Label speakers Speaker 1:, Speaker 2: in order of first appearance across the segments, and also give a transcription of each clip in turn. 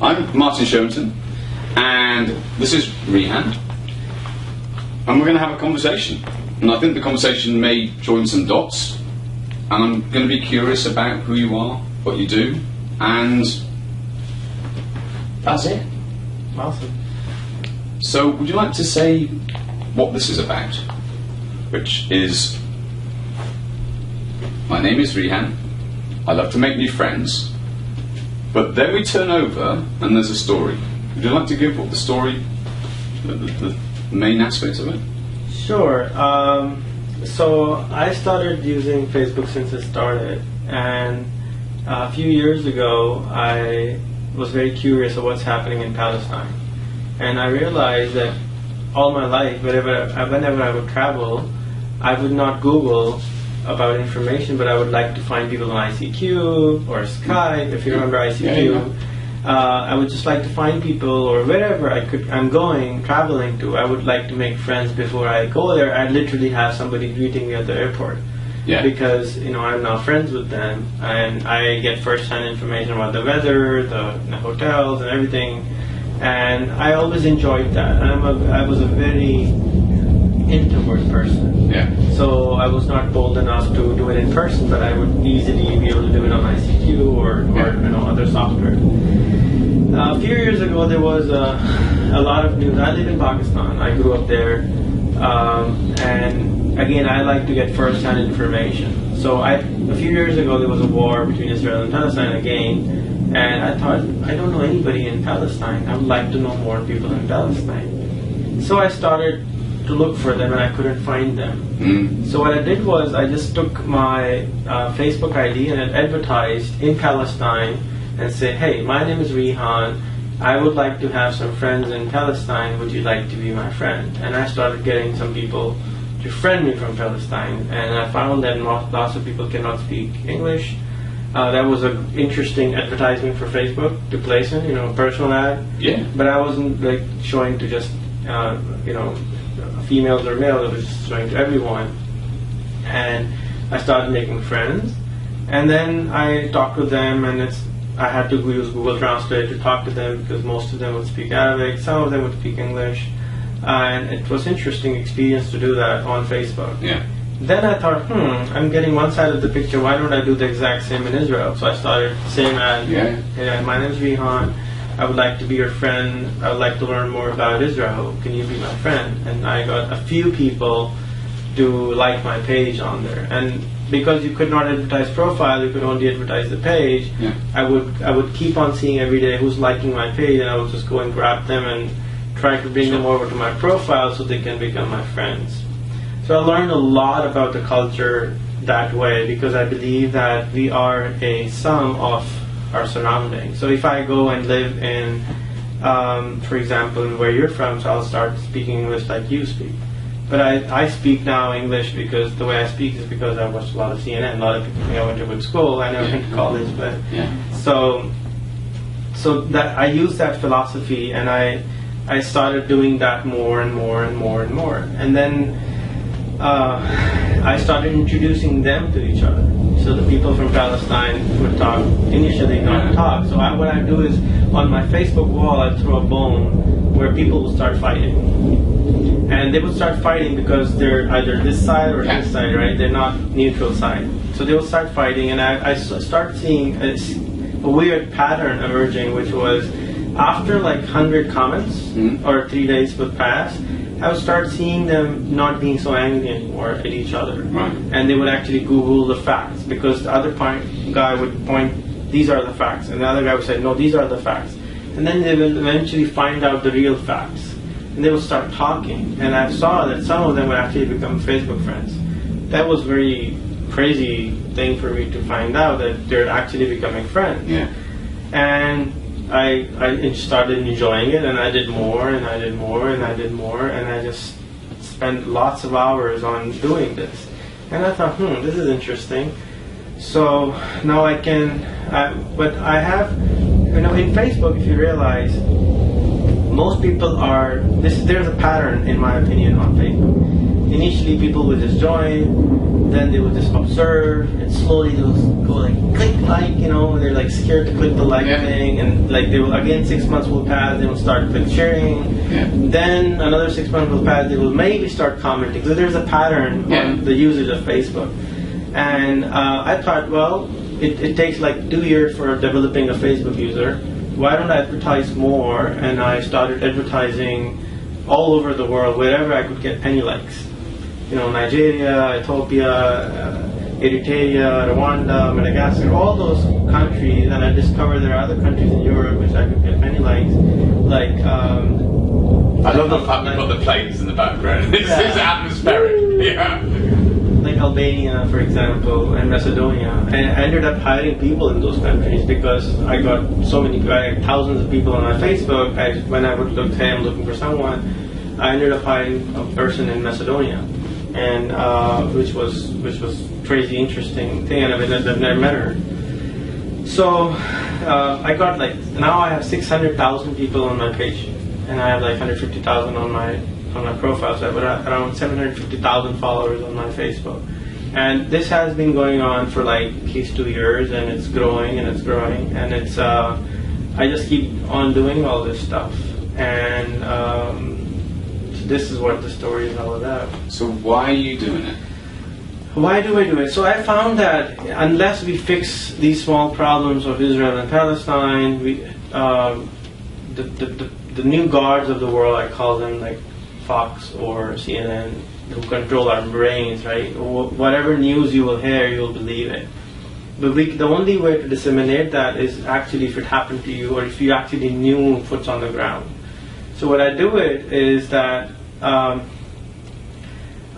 Speaker 1: I'm Martin Shervington, and this is Rehan, and we're going to have a conversation. And I think the conversation may join some dots, and I'm going to be curious about who you are, what you do, and that's it.
Speaker 2: Awesome.
Speaker 1: So, would you like to say what this is about? Which is, my name is Rehan, I love to make new friends, but then we turn over and there's a story. Would you like to give what the story, the main aspects of it?
Speaker 2: Sure. So I started using Facebook since it started, and a few years ago I was very curious of what's happening in Palestine. And I realized that all my life, whenever I would travel, I would not Google about information, but I would like to find people on ICQ or Skype, if you remember ICQ. I would just like to find people, or wherever I'm going, traveling to, I would like to make friends before I go there. I literally have somebody greeting me at the airport. Yeah. Because I'm now friends with them, and I get first-hand information about the weather, the hotels, and everything. And I always enjoyed that. And I was a very introvert person.
Speaker 1: Yeah.
Speaker 2: So I was not bold enough to do it in person, but I would easily be able to do it on ICQ or other software. A few years ago, there was a lot of news. I live in Pakistan. I grew up there, and again, I like to get first-hand information. So a few years ago, there was a war between Israel and Palestine again, and I thought, I don't know anybody in Palestine. I would like to know more people in Palestine. So I started to look for them, and I couldn't find them. So what I did was I just took my Facebook ID and advertised in Palestine and said, hey, my name is Rehan. I would like to have some friends in Palestine. Would you like to be my friend? And I started getting some people to friend me from Palestine, and I found that lots of people cannot speak English. That was an interesting advertisement for Facebook to place in, a personal ad.
Speaker 1: Yeah.
Speaker 2: But I wasn't like showing to just females or males. I was just showing to everyone. And I started making friends, and then I talked with them, and I had to use Google Translate to talk to them because most of them would speak Arabic, some of them would speak English, and it was an interesting experience to do that on Facebook.
Speaker 1: Yeah.
Speaker 2: Then I thought, I'm getting one side of the picture, why don't I do the exact same in Israel? So I started same ad. Hey, my name is Rehan, I would like to be your friend, I would like to learn more about Israel, can you be my friend? And I got a few people to like my page on there. And because you could not advertise profile, you could only advertise the page, I would keep on seeing every day who's liking my page, and I would just go and grab them and try to bring them over to my profile so they can become my friends. So I learned a lot about the culture that way, because I believe that we are a sum of our surroundings. So if I go and live in, for example, where you're from, so I'll start speaking English like you speak. But I speak now English because the way I speak is because I watched a lot of CNN. A lot of people think I went to good school. I never went to college, but so that I use that philosophy, and I started doing that more and more and more and more. And then I started introducing them to each other. So the people from Palestine would talk. Initially, not talk. So what I do is on my Facebook wall, I throw a bone where people will start fighting. And they would start fighting because they're either this side or this side, right? They're not neutral side. So they will start fighting, and I start seeing a weird pattern emerging, which was after like 100 comments or 3 days would pass, I would start seeing them not being so angry anymore at each other.
Speaker 1: Right.
Speaker 2: And they would actually Google the facts, because the other guy would point, these are the facts, and the other guy would say, no, these are the facts. And then they will eventually find out the real facts. And they will start talking, and I saw that some of them would actually become Facebook friends. That was very crazy thing for me to find out, that they're actually becoming friends.
Speaker 1: Yeah.
Speaker 2: And I started enjoying it, and I did more, and I did more, and I did more, and I just spent lots of hours on doing this. And I thought, this is interesting. So now I can, but I have, in Facebook, if you realize, most people are, there's a pattern, in my opinion, on Facebook. initially people would just join, then they would just observe, and slowly they would go like click like, they're like scared to click the like thing, and like they will again 6 months will pass, they will start click sharing, then another 6 months will pass, they will maybe start commenting. So there's a pattern on the usage of Facebook, and I thought, well, it takes like 2 years for developing a Facebook user. Why don't I advertise more? And I started advertising all over the world, wherever I could get penny likes. Nigeria, Ethiopia, Eritrea, Rwanda, Madagascar, all those countries, and I discovered there are other countries in Europe which I could get penny likes. Like,
Speaker 1: I love the fact you've got the planes in the background. It's atmospheric.
Speaker 2: Like Albania, for example, and Macedonia. And I ended up hiring people in those countries because I got so many, thousands of people on my Facebook. When I would look, hey, I'm looking for someone, I ended up hiring a person in Macedonia, and which was crazy interesting thing, and I've never met her. So I got now I have 600,000 people on my page, and I have 150,000 on my profile. So I have around 750,000 followers on my Facebook, and this has been going on for at least 2 years, and it's growing and it's growing, and it's I just keep on doing all this stuff, and this is what the story is all about.
Speaker 1: So why are you doing it?
Speaker 2: Why do I do it? So I found that unless we fix these small problems of Israel and Palestine, the new guards of the world, I call them, like Fox or CNN, who control our brains, right? Whatever news you will hear, you will believe it. But the only way to disseminate that is actually if it happened to you, or if you actually knew what's on the ground. So what I do it is that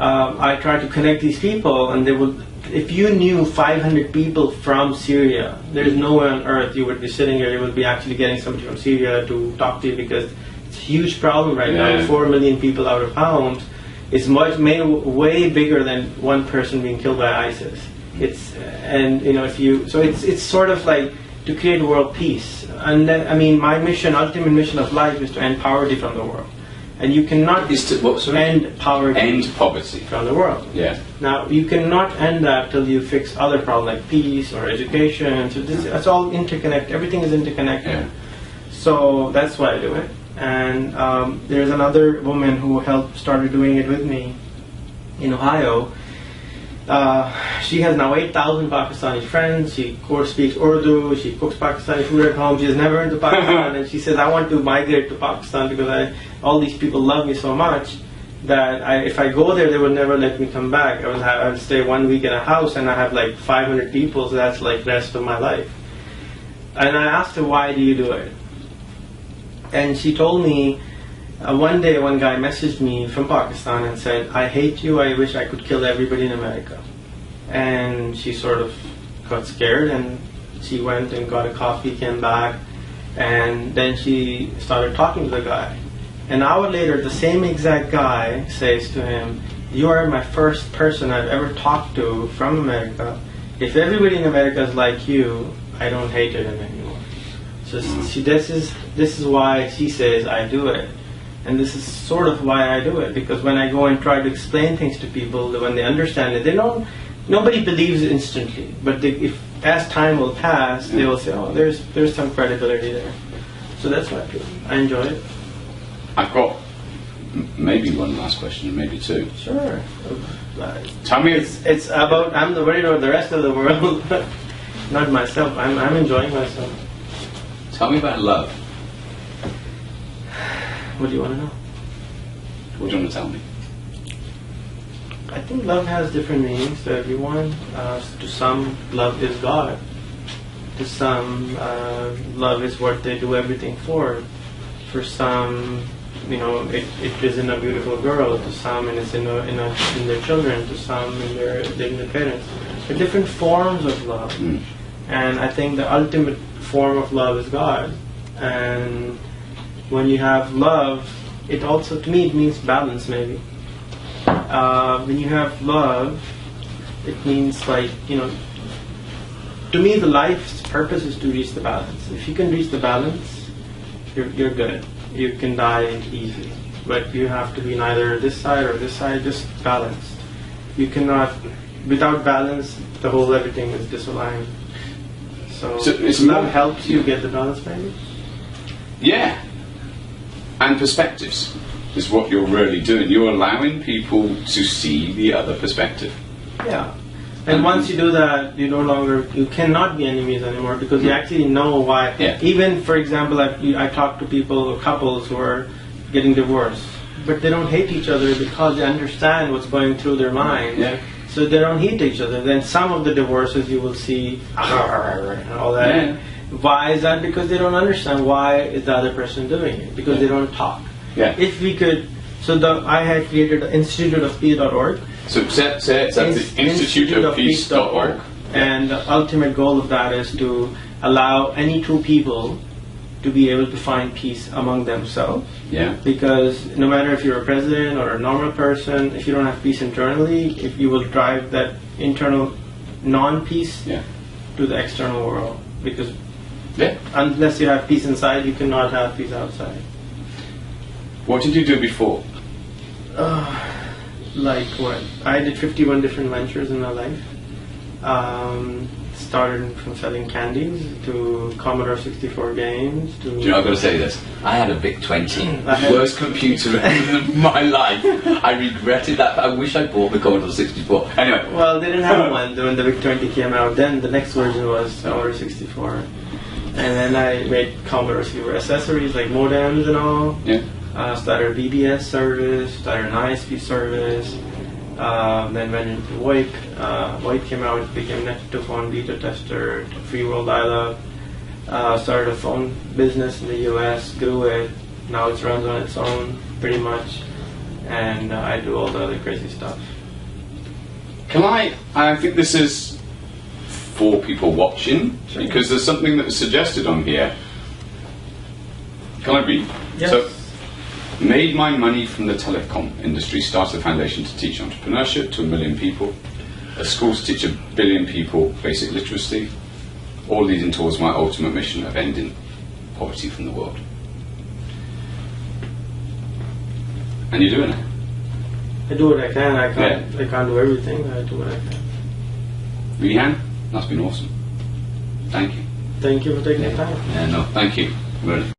Speaker 2: I try to connect these people, and they will. If you knew 500 people from Syria, there is nowhere on earth you would be sitting here. You would be actually getting somebody from Syria to talk to you, because it's a huge problem right now. 4 million people out of homes. It's way bigger than one person being killed by ISIS. It's it's sort of like to create world peace. And then, my ultimate mission of life is to end poverty from the world. And you cannot end poverty,
Speaker 1: end poverty
Speaker 2: from the world.
Speaker 1: Yeah.
Speaker 2: Now you cannot end that till you fix other problems like peace or education. So it's all interconnected. Everything is interconnected.
Speaker 1: Yeah.
Speaker 2: So that's why I do it. And there's another woman who started doing it with me in Ohio. She has now 8,000 Pakistani friends. She, of course, speaks Urdu. She cooks Pakistani food at home. She has never been to Pakistan, and she says, "I want to migrate to Pakistan because all these people love me so much that if I go there, they will never let me come back. I would stay 1 week in a house, and I have 500 people, so that's the rest of my life." And I asked her, "Why do you do it?" And she told me. One day, one guy messaged me from Pakistan and said, "I hate you, I wish I could kill everybody in America." And she sort of got scared, and she went and got a coffee, came back, and then she started talking to the guy. An hour later, the same exact guy says to him, "You are my first person I've ever talked to from America. If everybody in America is like you, I don't hate it anymore." So this is why she says I do it. And this is sort of why I do it, because when I go and try to explain things to people, when they understand it, nobody believes it instantly. But if as time will pass, they will say, "Oh, there's some credibility there." So that's why I do it. I enjoy it.
Speaker 1: I've got maybe one last question, maybe two.
Speaker 2: Sure.
Speaker 1: Tell me,
Speaker 2: it's about I'm worried about the rest of the world, not myself. I'm enjoying myself.
Speaker 1: Tell me about love.
Speaker 2: What do you want to know?
Speaker 1: What do you want to tell me?
Speaker 2: I think love has different meanings to everyone. To some, love is God. To some, love is what they do everything for. For some, it is in a beautiful girl. To some, and it's in their children. To some, in their parents. There are different forms of love, and I think the ultimate form of love is God. And when you have love, it also, to me, it means balance, maybe. When you have love, it means to me, the life's purpose is to reach the balance. If you can reach the balance, you're good. You can die easily. but you have to be neither this side or this side, just balanced. You cannot, without balance, the whole everything is disaligned. So
Speaker 1: it's
Speaker 2: love
Speaker 1: more,
Speaker 2: helps you get the balance, maybe?
Speaker 1: Yeah. And perspectives is what you're really doing. You're allowing people to see the other perspective.
Speaker 2: Yeah. And once you do that, you cannot be enemies anymore, because you actually know why.
Speaker 1: Yeah.
Speaker 2: Even, for example, I talk to people, couples who are getting divorced, but they don't hate each other because they understand what's going through their mind.
Speaker 1: Yeah.
Speaker 2: So they don't hate each other. Then some of the divorces you will see and all that.
Speaker 1: Yeah.
Speaker 2: Why is that? Because they don't understand why is the other person doing it, because they don't talk.
Speaker 1: Yeah.
Speaker 2: If we could, I had created instituteofpeace.org.
Speaker 1: So it's at the instituteofpeace.org.
Speaker 2: And the ultimate goal of that is to allow any two people to be able to find peace among themselves.
Speaker 1: Yeah.
Speaker 2: Because no matter if you're a president or a normal person, if you don't have peace internally, if you will drive that internal non-peace to the external world. Because unless you have peace inside, you cannot have peace outside.
Speaker 1: What did you do before?
Speaker 2: Like what? I did 51 different ventures in my life. Started from selling candies to Commodore 64 games to...
Speaker 1: Do you know, I've got to say this. I had a VIC-20, the worst computer in my life. I regretted that. I wish I bought the Commodore 64. Anyway.
Speaker 2: Well, they didn't have one when the VIC-20 came out. Then the next version was Commodore 64. And then I made Commodore 64 accessories like modems and all.
Speaker 1: Yeah.
Speaker 2: Started a BBS service, started an ISP service, then went into VoIP. VoIP came out, became Net2Phone beta tester, free world dial-up. Started a phone business in the US, grew it. Now it runs on its own, pretty much. And I do all the other crazy stuff.
Speaker 1: I think this is for people watching, because there's something that was suggested on here. Can I read?
Speaker 2: Yes.
Speaker 1: So, made my money from the telecom industry, started a foundation to teach entrepreneurship to 1 million people, a school to teach 1 billion people basic literacy, all leading towards my ultimate mission of ending poverty from the world. And you're doing it.
Speaker 2: I do what I can. I can't do everything. I do what I can.
Speaker 1: Rehan, that's been awesome. Thank you.
Speaker 2: Thank you for taking the time.
Speaker 1: Yeah, no, thank you. Really.